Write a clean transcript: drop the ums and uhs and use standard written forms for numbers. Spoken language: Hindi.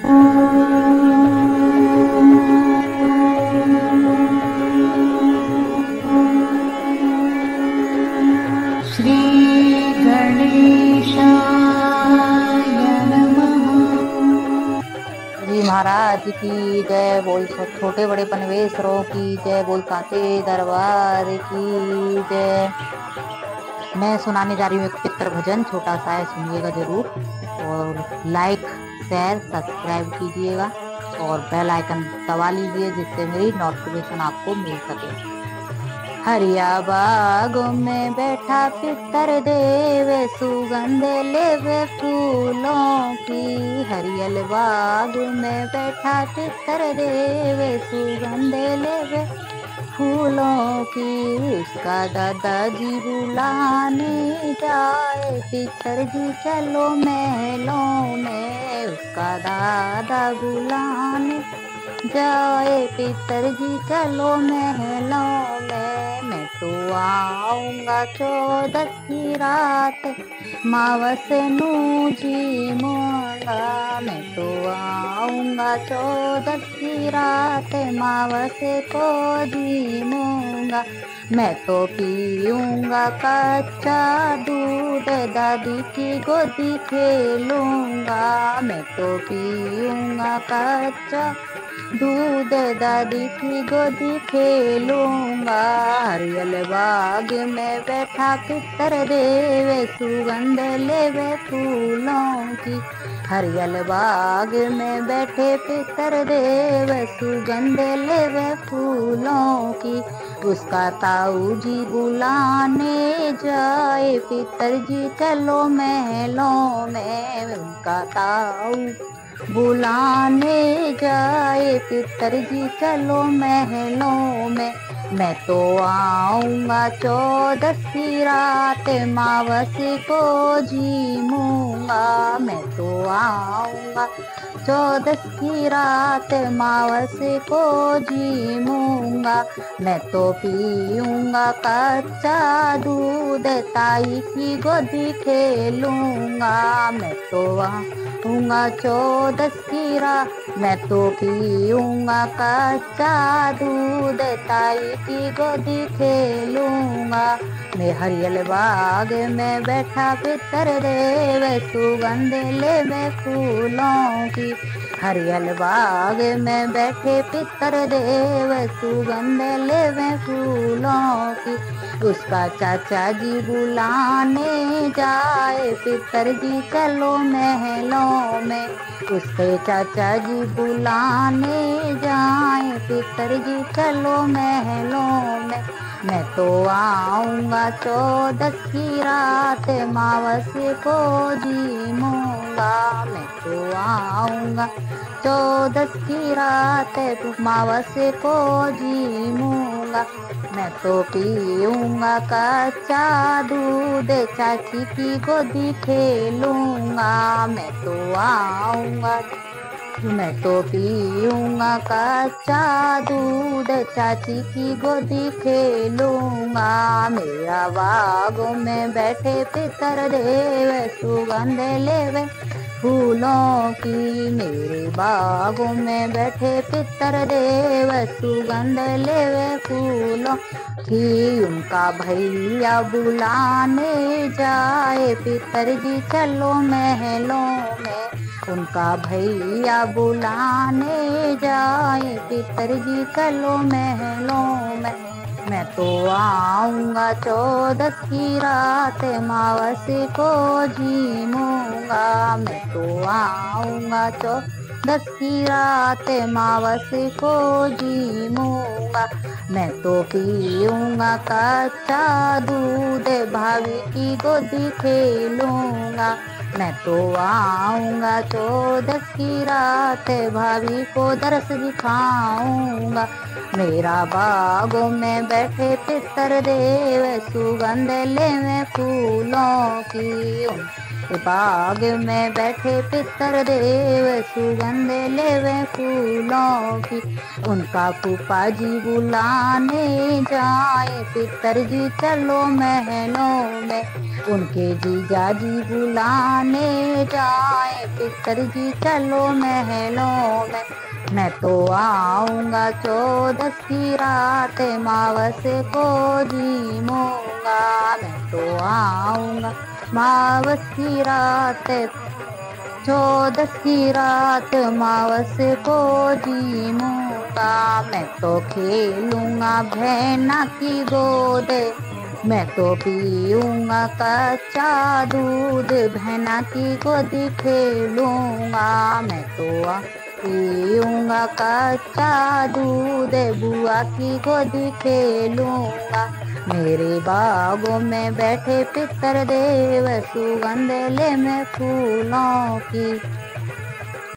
श्री गणेशाय नमः। जी महाराज की जय। बोल छोटे बड़े पनवेसरों की जय। बोल सांचे दरबार की जय। मैं सुनाने जा रही हूँ एक पितर भजन, छोटा सा है, सुनिएगा जरूर। और लाइक शेयर सब्सक्राइब कीजिएगा और बेल आइकन दबा लीजिए जिससे मेरी नोटिफिकेशन आपको मिल सके। हरिया बागों में बैठा पितर देव, सुगंध लेवे फूलों की। हरियल बाग में बैठा पितर देव, सुगंध लेवे फूलों की। उसका दादाजी बुलाने जाए, पितर जी चलो महलों में। उसका दादा बुलाने जाए, पितर जी चलो महलों में। मैं तो आऊंगा 14 की रात, मावस नू जी मूंगा। मैं तो आऊंगा 14 की रात, मावस को जी मूंगा। मैं तो पीऊंगा कच्चा दूध, दादी की गोदी खेलूंगा। मैं तो पीऊंगा कच्चा दूध, दादी की गोदी खेलूंगा। हरियल बाग में बैठा पितर देव, सुगंध लेवे फूलों की। हरियल बाग में बैठे पितर देव, सुगंध लेवे फूलों की। उसका ताऊ जी बुलाने जाए, पितर जी चलो महलों में। उनका ताऊ बुलाने जाए, पितर जी चलो महलों में। मैं तो आऊंगा 14 की रात, मावस को जी मूंगा। मैं तो आऊंगा 14 की रात, मावस को जी मूंगा। मैं तो पीऊंगा कच्चा दूध, ताई की गोदी खेलूंगा। मैं तो आऊंगा 14 की रात, मैं तो पीऊंगा कच्चा दूध, ताई की गोदी खेलूंगा। मैं हरियल बाग में बैठा पितर देव, सुगंध लेवे फूलों की। हरियल बाग में बैठे पितर देव, सुगंध लेवे फूलों की। उसका चाचा जी बुलाने जाए, पितर जी चलो महलों में। उसके चाचा जी बुलाने जाए, पितर जी चलो महलों में। मैं तो आऊंगा 14 की रात, मावस को जी मूंगा। मैं तो आऊंगा 14 की रात, मावस को जी मूंगा। मैं तो पीऊंगा कच्चा दूध, चाची की गोदी खेलूंगा। मैं तो आऊंगा, मैं तो पीऊंगा कच्चा दूध, चाची की गोदी खेलूंगा। मेरा बागों में बैठे पितर देव, सुगंध लेवे फूलों की। मेरे बागों में बैठे पितर देव, सुगंध लेवे फूलों की। उनका भैया बुलाने जाए, पितर जी चलो महलों में। उनका भैया बुलाने जाए, पितर जी चलो महलों में। मैं तो आऊंगा 14 की रात, मावस को जी मूंगा। मैं तो आऊंगा 14 की रात, मावस को जी मूंगा। मैं तो पीऊंगा कच्चा दूध, भाभी की गोदी खेलूंगा। मैं तो आऊंगा 14 की रात, भाभी को दरस दिखाऊंगा। मेरा बागों में बैठे पितर देव, सुगंध लेवे फूलों की। बाग में बैठे पितर देव, सुगंध सुगंध लेवे फूलों की। उनका फूफा जी बुलाने जाए, पितरजी चलो महलों में। उनके जीजा जी बुलाने जाए, पितरजी चलो महलों में। मैं तो आऊंगा चौदस की रात, मावस को झूमूंगा। मैं तो आऊंगा मावस की रात, चौदस की रात मावस को झूमूंगा। मैं तो खेलूंगा भैना की गोद, मैं तो पीऊंगा कच्चा दूध, बहना की गोद खेलूंगा। मैं तो पीऊंगा कच्चा दूध, बुआ की गोद खेलूंगा। मेरे बागों में बैठे पितर देव, सुगंध ले मैं फूलों की।